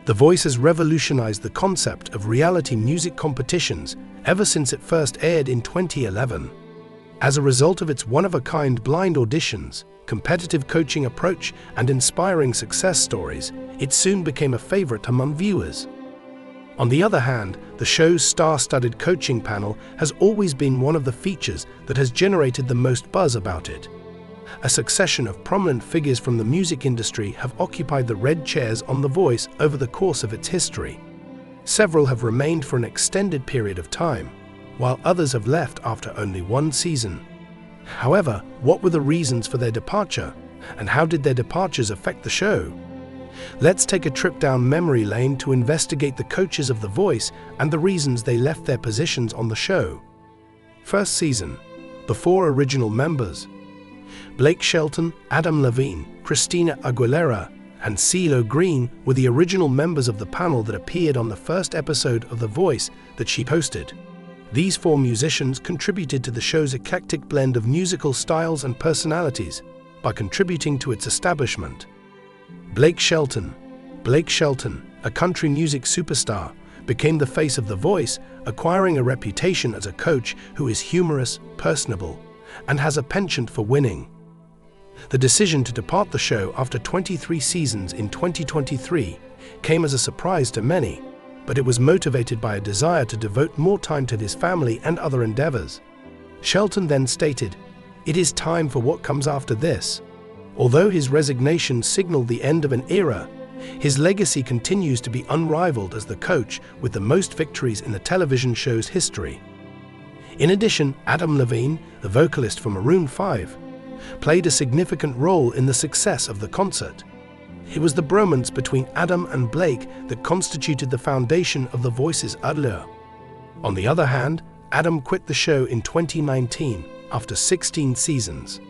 The Voice has revolutionized the concept of reality music competitions ever since it first aired in 2011. As a result of its one-of-a-kind blind auditions, competitive coaching approach, and inspiring success stories, it soon became a favorite among viewers. On the other hand, the show's star-studded coaching panel has always been one of the features that has generated the most buzz about it. A succession of prominent figures from the music industry have occupied the red chairs on The Voice over the course of its history. Several have remained for an extended period of time, while others have left after only one season. However, what were the reasons for their departure, and how did their departures affect the show? Let's take a trip down memory lane to investigate the coaches of The Voice and the reasons they left their positions on the show. First season, the 4 original members, Blake Shelton, Adam Levine, Christina Aguilera, and CeeLo Green were the original members of the panel that appeared on the first episode of The Voice that she hosted. These 4 musicians contributed to the show's eclectic blend of musical styles and personalities by contributing to its establishment. Blake Shelton, a country music superstar, became the face of The Voice, acquiring a reputation as a coach who is humorous, personable, and has a penchant for winning. The decision to depart the show after 23 seasons in 2023 came as a surprise to many, but it was motivated by a desire to devote more time to his family and other endeavors. Shelton then stated, "It is time for what comes after this." Although his resignation signaled the end of an era, his legacy continues to be unrivaled as the coach with the most victories in the television show's history. In addition, Adam Levine, the vocalist for Maroon 5, played a significant role in the success of the concert. It was the bromance between Adam and Blake that constituted the foundation of The Voice's allure. On the other hand, Adam quit the show in 2019 after 16 seasons.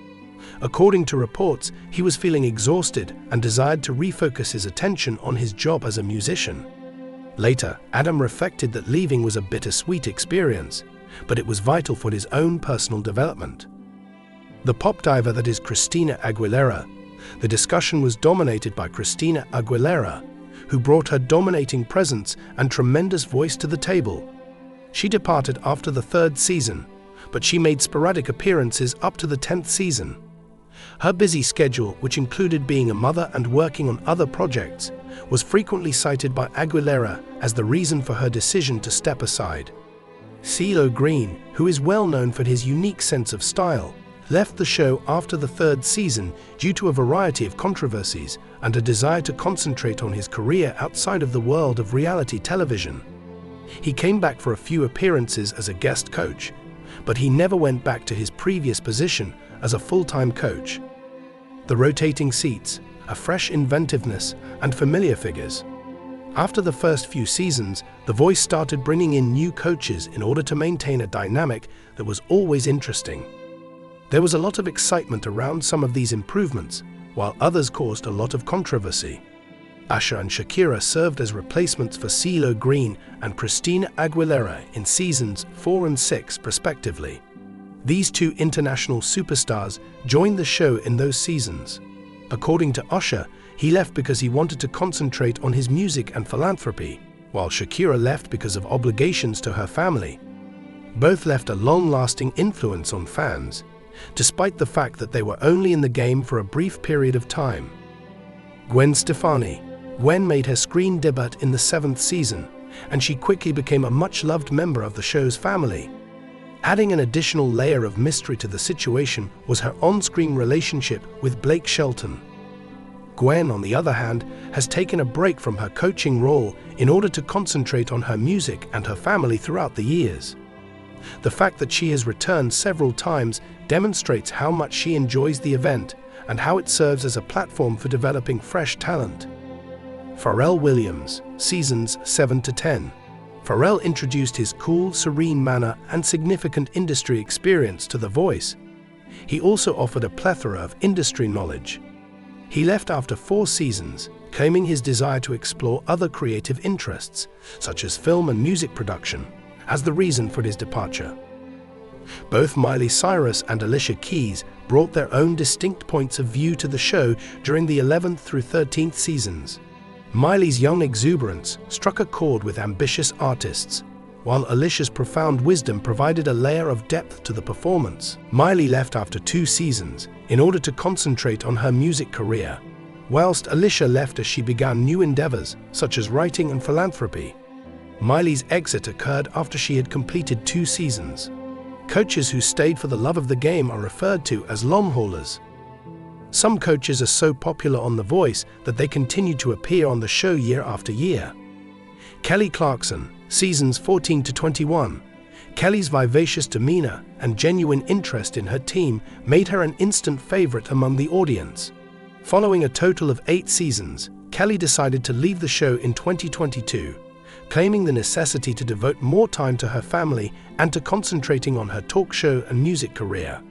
According to reports, he was feeling exhausted and desired to refocus his attention on his job as a musician. Later, Adam reflected that leaving was a bittersweet experience, but it was vital for his own personal development. The pop diva that is Christina Aguilera. The discussion was dominated by Christina Aguilera, who brought her dominating presence and tremendous voice to the table. She departed after the 3rd season, but she made sporadic appearances up to the 10th season. Her busy schedule, which included being a mother and working on other projects, was frequently cited by Aguilera as the reason for her decision to step aside. CeeLo Green, who is well known for his unique sense of style, left the show after the 3rd season due to a variety of controversies and a desire to concentrate on his career outside of the world of reality television. He came back for a few appearances as a guest coach, but he never went back to his previous position as a full-time coach. The rotating seats, a fresh inventiveness, and familiar figures. After the first few seasons, The Voice started bringing in new coaches in order to maintain a dynamic that was always interesting. There was a lot of excitement around some of these improvements, while others caused a lot of controversy. Usher and Shakira served as replacements for CeeLo Green and Christina Aguilera in seasons 4 and 6, respectively. These 2 international superstars joined the show in those seasons. According to Usher, he left because he wanted to concentrate on his music and philanthropy, while Shakira left because of obligations to her family. Both left a long-lasting influence on fans, despite the fact that they were only in the game for a brief period of time. Gwen Stefani. Gwen made her screen debut in the 7th season, and she quickly became a much-loved member of the show's family. Adding an additional layer of mystery to the situation was her on-screen relationship with Blake Shelton. Gwen, on the other hand, has taken a break from her coaching role in order to concentrate on her music and her family throughout the years. The fact that she has returned several times demonstrates how much she enjoys the event and how it serves as a platform for developing fresh talent. Pharrell Williams, seasons 7 to 10. Pharrell introduced his cool, serene manner and significant industry experience to The Voice. He also offered a plethora of industry knowledge. He left after 4 seasons, claiming his desire to explore other creative interests, such as film and music production, as the reason for his departure. Both Miley Cyrus and Alicia Keys brought their own distinct points of view to the show during the 11th through 13th seasons. Miley's young exuberance struck a chord with ambitious artists, while Alicia's profound wisdom provided a layer of depth to the performance. Miley left after 2 seasons in order to concentrate on her music career, whilst Alicia left as she began new endeavors such as writing and philanthropy. Miley's exit occurred after she had completed 2 seasons. Coaches who stayed for the love of the game are referred to as long haulers. Some coaches are so popular on The Voice that they continue to appear on the show year after year. Kelly Clarkson, seasons 14 to 21. Kelly's vivacious demeanor and genuine interest in her team made her an instant favorite among the audience. Following a total of 8 seasons, Kelly decided to leave the show in 2022, claiming the necessity to devote more time to her family and to concentrating on her talk show and music career.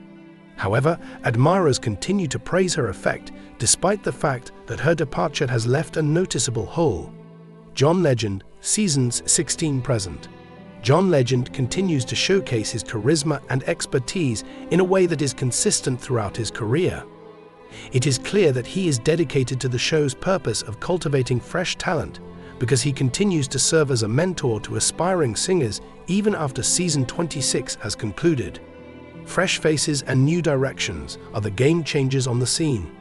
However, admirers continue to praise her effect, despite the fact that her departure has left a noticeable hole. John Legend, seasons 16 present. John Legend continues to showcase his charisma and expertise in a way that is consistent throughout his career. It is clear that he is dedicated to the show's purpose of cultivating fresh talent, because he continues to serve as a mentor to aspiring singers even after season 26 has concluded. Fresh faces and new directions are the game changers on the scene.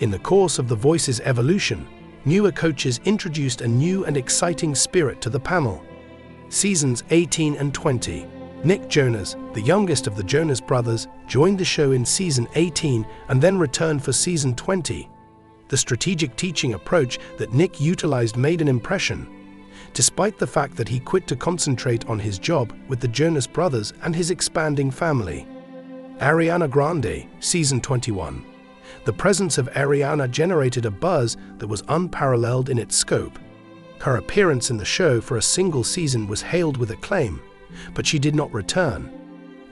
In the course of The Voice's evolution, newer coaches introduced a new and exciting spirit to the panel. Seasons 18 and 20. Nick Jonas, the youngest of the Jonas brothers, joined the show in season 18 and then returned for season 20. The strategic teaching approach that Nick utilized made an impression, despite the fact that he quit to concentrate on his job with the Jonas brothers and his expanding family. Ariana Grande, season 21. The presence of Ariana generated a buzz that was unparalleled in its scope. Her appearance in the show for a single season was hailed with acclaim, but she did not return.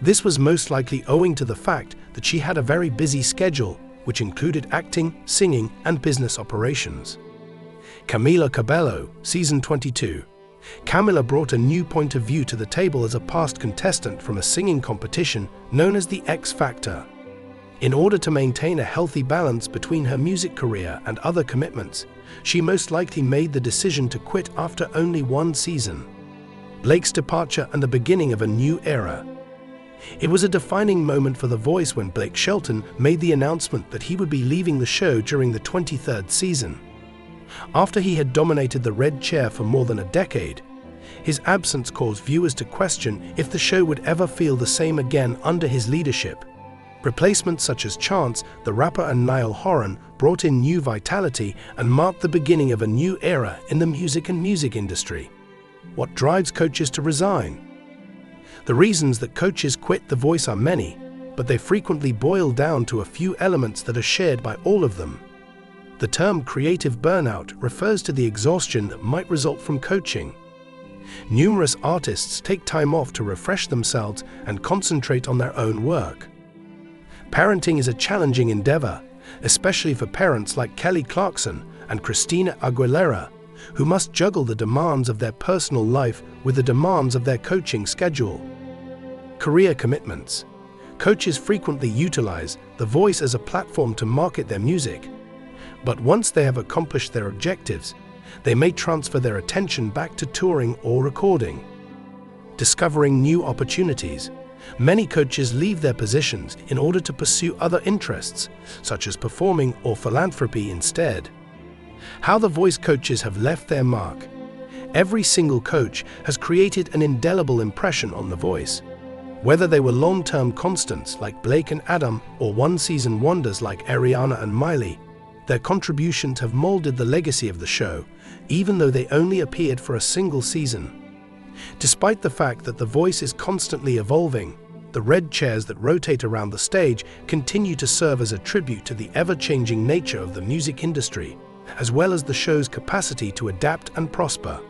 This was most likely owing to the fact that she had a very busy schedule, which included acting, singing, and business operations. Camila Cabello, season 22. Camila brought a new point of view to the table as a past contestant from a singing competition known as the X Factor. In order to maintain a healthy balance between her music career and other commitments, she most likely made the decision to quit after only 1 season. Blake's departure and the beginning of a new era. It was a defining moment for The Voice when Shelton made the announcement that he would be leaving the show during the 23rd season. After he had dominated the red chair for more than a decade, his absence caused viewers to question if the show would ever feel the same again under his leadership. Replacements such as Chance the Rapper and Niall Horan brought in new vitality and marked the beginning of a new era in the music industry. What drives coaches to resign? The reasons that coaches quit The Voice are many, but they frequently boil down to a few elements that are shared by all of them. The term creative burnout refers to the exhaustion that might result from coaching. Numerous artists take time off to refresh themselves and concentrate on their own work. Parenting is a challenging endeavor, especially for parents like Kelly Clarkson and Christina Aguilera, who must juggle the demands of their personal life with the demands of their coaching schedule. Career commitments. Coaches frequently utilize The Voice as a platform to market their music, but once they have accomplished their objectives, they may transfer their attention back to touring or recording. Discovering new opportunities. Many coaches leave their positions in order to pursue other interests, such as performing or philanthropy instead. How The Voice coaches have left their mark. Every single coach has created an indelible impression on The Voice. Whether they were long-term constants like Blake and Adam or one-season wonders like Ariana and Miley, their contributions have molded the legacy of the show, even though they only appeared for a single season. Despite the fact that The Voice is constantly evolving, the red chairs that rotate around the stage continue to serve as a tribute to the ever-changing nature of the music industry, as well as the show's capacity to adapt and prosper.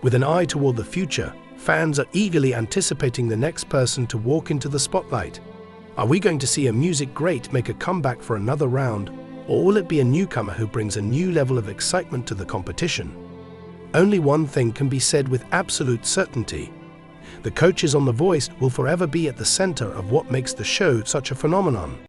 With an eye toward the future, fans are eagerly anticipating the next person to walk into the spotlight. Are we going to see a music great make a comeback for another round, or will it be a newcomer who brings a new level of excitement to the competition? Only one thing can be said with absolute certainty. The coaches on The Voice will forever be at the center of what makes the show such a phenomenon.